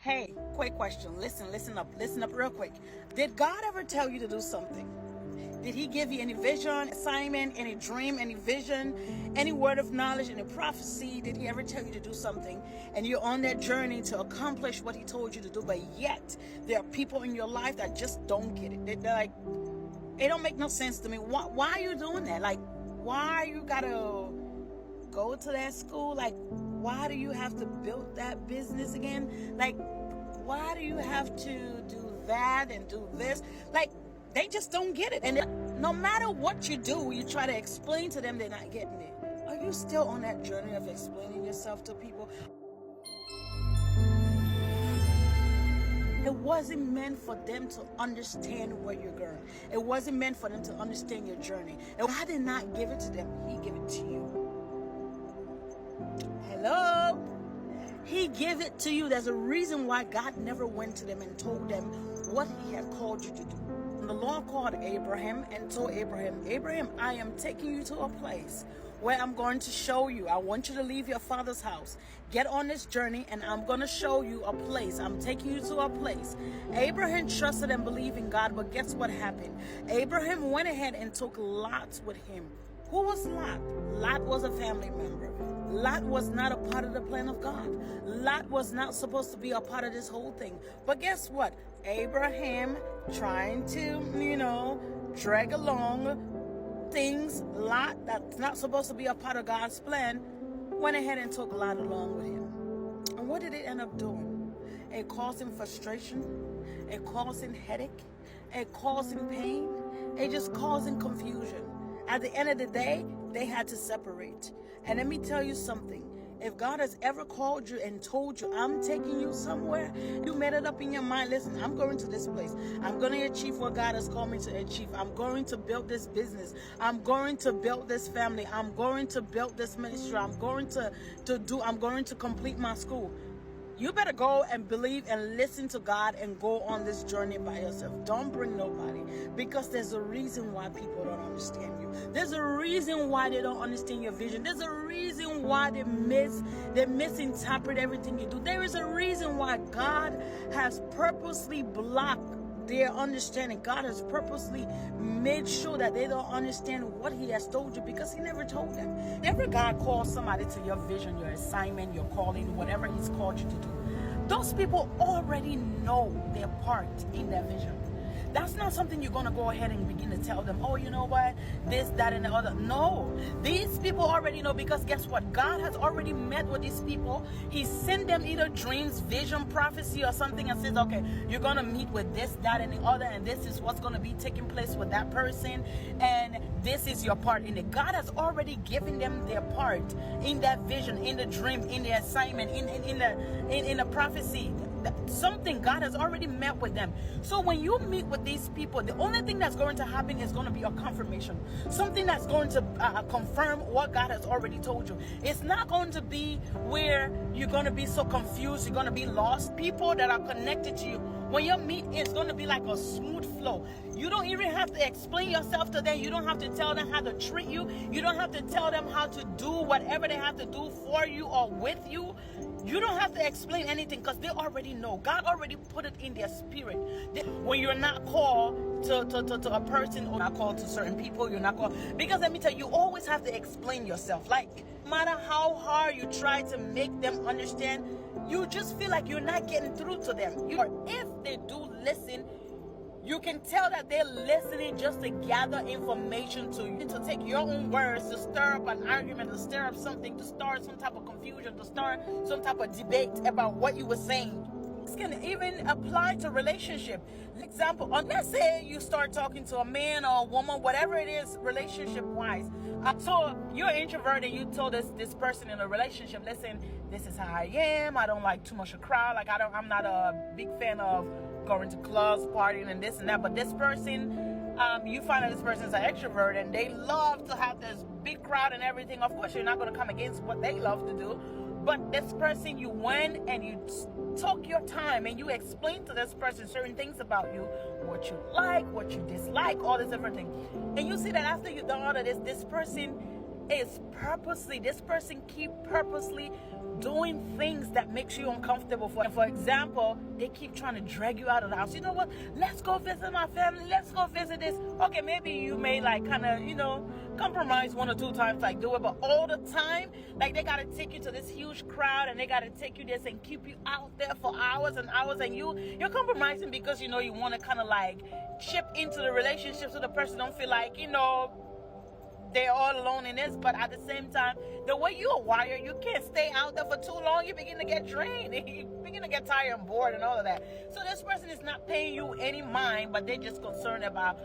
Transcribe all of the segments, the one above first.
Hey, quick question. Listen up real quick. Did God ever tell you to do something? Did he give you any vision, assignment, any dream, any vision, any word of knowledge, any prophecy? Did he ever tell you to do something? And you're on that journey to accomplish what he told you to do, but yet there are people in your life that just don't get it. They're like, it don't make no sense to me. Why are you doing that? Like, why you gotta go to that school? Like, why do you have to build that business again? Like, why do you have to do that and do this? Like, they just don't get it. And no matter what you do, you try to explain to them, they're not getting it. Are you still on that journey of explaining yourself to people? It wasn't meant for them to understand where you're going. It wasn't meant for them to understand your journey. And God did not give it to them. He gave it to you. Hello? He gave it to you. There's a reason why God never went to them and told them what he had called you to do. The Lord called Abraham and told Abraham, I am taking you to a place where I'm going to show you. I want you to leave your father's house. Get on this journey and I'm going to show you a place. I'm taking you to a place. Abraham trusted and believed in God, but guess what happened? Abraham went ahead and took Lot with him. Who was Lot? Lot was a family member. Lot was not a part of the plan of God. Lot was not supposed to be a part of this whole thing. But guess what? Abraham, trying to, drag along things, Lot, that's not supposed to be a part of God's plan, went ahead and took Lot along with him. And what did it end up doing? It caused him frustration. It caused him headache. It caused him pain. It just caused him confusion. At the end of the day, they had to separate. And let me tell you something. If God has ever called you and told you, I'm taking you somewhere, you made it up in your mind, listen, I'm going to this place. I'm going to achieve what God has called me to achieve. I'm going to build this business. I'm going to build this family. I'm going to build this ministry. I'm going to complete my school. You better go and believe and listen to God and go on this journey by yourself. Don't bring nobody, because there's a reason why people don't understand you. There's a reason why they don't understand your vision. There's a reason why they misinterpret everything you do. There is a reason why God has purposely blocked their understanding. God has purposely made sure that they don't understand what he has told you, because he never told them. Whenever God calls somebody to your vision, your assignment, your calling, whatever he's called you to do, those people already know their part in that vision. That's not something you're going to go ahead and begin to tell them, oh, you know what, this, that, and the other. No, these people already know, because guess what? God has already met with these people. He sent them either dreams, vision, prophecy, or something, and says, okay, you're going to meet with this, that, and the other, and this is what's going to be taking place with that person, and this is your part in it. God has already given them their part in that vision, in the dream, in the assignment, in the prophecy. Something God has already met with them. So when you meet with these people, the only thing that's going to happen is going to be a confirmation, something that's going to confirm what God has already told you. It's not going to be where you're going to be so confused, you're going to be lost. People that are connected to you, when you meet, it's going to be like a smooth flow. You don't even have to explain yourself to them. You don't have to tell them how to treat you. You don't have to tell them how to do whatever they have to do for you or with you. You don't have to explain anything, because they already know. God already put it in their spirit. When you're not called to a person, or not called to certain people, you're not called. Because let me tell you, you always have to explain yourself. Like, no matter how hard you try to make them understand, you just feel like you're not getting through to them. Or if they do listen, you can tell that they're listening just to gather information to you, to take your own words to stir up an argument, to stir up something, to start some type of confusion, to start some type of debate about what you were saying. This can even apply to relationship. Example, let's say you start talking to a man or a woman, whatever it is, relationship-wise. So you're an introvert and you told this person in a relationship, listen, this is how I am. I don't like too much a crowd. Like I'm not a big fan of going to clubs, partying, and this and that. But this person, you find that this person's an extrovert and they love to have this big crowd and everything. Of course, you're not going to come against what they love to do. But this person, you went and you took your time and you explained to this person certain things about you, what you like, what you dislike, all this different thing. And you see that after you've done all of this person is purposely, this person keep purposely doing things that makes you uncomfortable. For example, they keep trying to drag you out of the house. You know what? Let's go visit my family. Let's go visit this. Okay, maybe you may like kind of, compromise 1 or 2 times, like do it, but all the time, like they got to take you to this huge crowd and they got to take you this and keep you out there for hours and hours, and you're compromising because you want to kind of like chip into the relationship so the person don't feel like they're all alone in this. But at the same time, the way you're wired, you can't stay out there for too long. You begin to get drained. You begin to get tired and bored and all of that. So this person is not paying you any mind, but they're just concerned about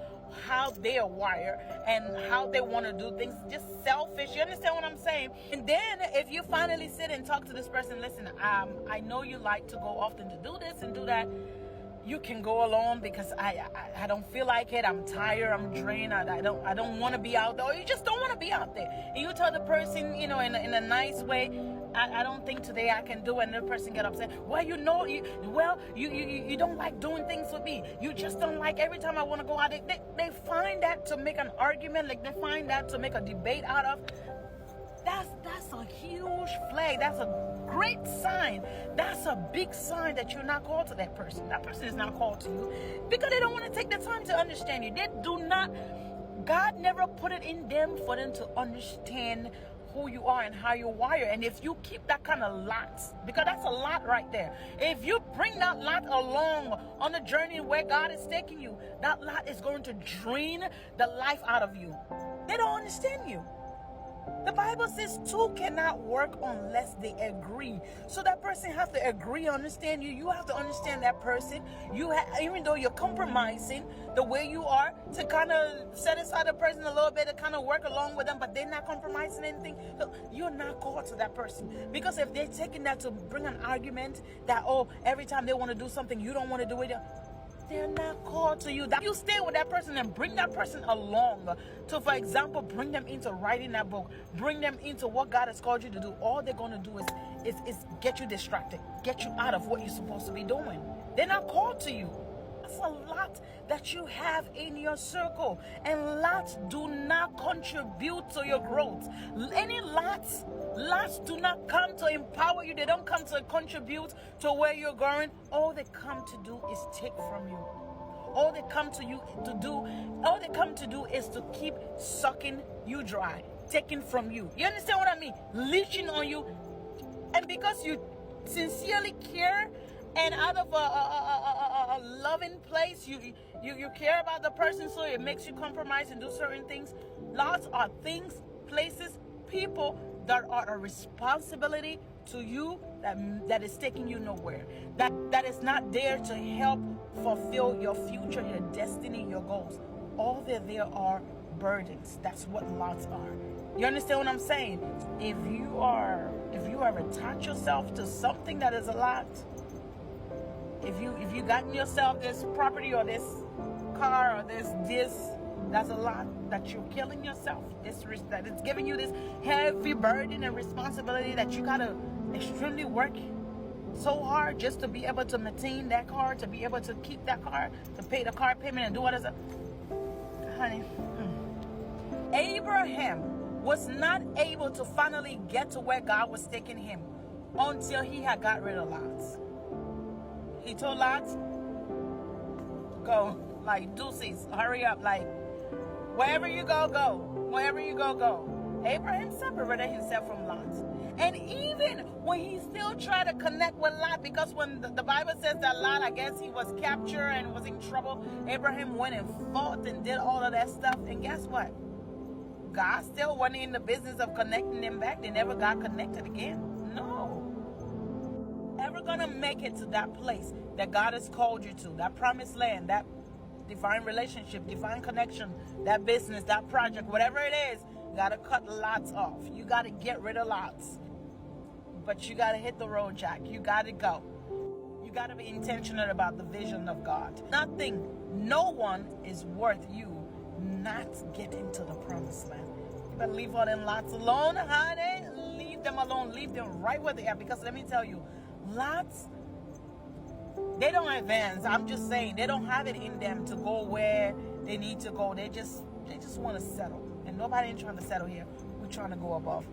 how they are wired and how they want to do things. Just selfish. You understand what I'm saying? And then if you finally sit and talk to this person, listen, I know you like to go often to do this and do that. You can go alone because I don't feel like it. I'm tired. I'm drained. I don't want to be out there. Or you just don't want to be out there. And you tell the person, in a nice way, I don't think today I can do it. And the person get upset. Well, you don't like doing things with me. You just don't like every time I want to go out. They find that to make an argument. Like they find that to make a debate out of. That's a huge flag. That's a great sign. That's a big sign that you're not called to that person. That person is not called to you because they don't want to take the time to understand you. They do not. God never put it in them for them to understand who you are and how you're wired. And if you keep that kind of lot, because that's a lot right there, if you bring that lot along on the journey where God is taking you, that lot is going to drain the life out of you. They don't understand you. The Bible says 2 cannot work unless they agree. So that person has to agree, understand you. You have to understand that person. Even though you're compromising the way you are to kind of set aside the person a little bit to kind of work along with them, but they're not compromising anything. So you're not called to that person. Because if they're taking that to bring an argument that, every time they want to do something, you don't want to do it, they're not called to you. That you stay with that person and bring that person along to, for example, bring them into writing that book, bring them into what God has called you to do. All they're going to do is get you distracted, get you out of what you're supposed to be doing. They're not called to you. That's a lot that you have in your circle, and lots do not contribute to your growth. Any lots do not come to empower you. They don't come to contribute to where you're going. All they come to do is take from you. All they come to do is to keep sucking you dry, taking from you. You understand what I mean? Leeching on you. And because you sincerely care, and out of a loving place, you care about the person, so it makes you compromise and do certain things. Lots are things, places, people that are a responsibility to you that is taking you nowhere. That is not there to help fulfill your future, your destiny, your goals. All there are burdens. That's what lots are. You understand what I'm saying? If you have attached yourself to something that is a lot, if you gotten yourself this property or this car or this, that's a lot that you're killing yourself. That it's giving you this heavy burden and responsibility that you gotta extremely work so hard just to be able to maintain that car, to be able to keep that car, to pay the car payment and do what is it. Honey, Abraham was not able to finally get to where God was taking him until he had got rid of Lot. He told Lot, go, like deuces, hurry up, like wherever you go, go. Wherever you go, go. Abraham separated himself from Lot. And even when he still tried to connect with Lot, because when the Bible says that Lot, I guess he was captured and was in trouble, Abraham went and fought and did all of that stuff. And guess what? God still wasn't in the business of connecting them back. They never got connected again. No. Ever gonna make it to that place that God has called you to, that promised land, that divine relationship, divine connection, that business, that project, whatever it is, you gotta cut lots off. You gotta get rid of lots. But you gotta hit the road, Jack. You gotta go. You gotta be intentional about the vision of God. No one is worth you not getting to the promised land. You better leave all them lots alone, honey. Leave them alone. Leave them right where they are. Because let me tell you, lots, they don't advance. I'm just saying, they don't have it in them to go where they need to go. They just want to settle. And nobody ain't trying to settle here. We're trying to go above.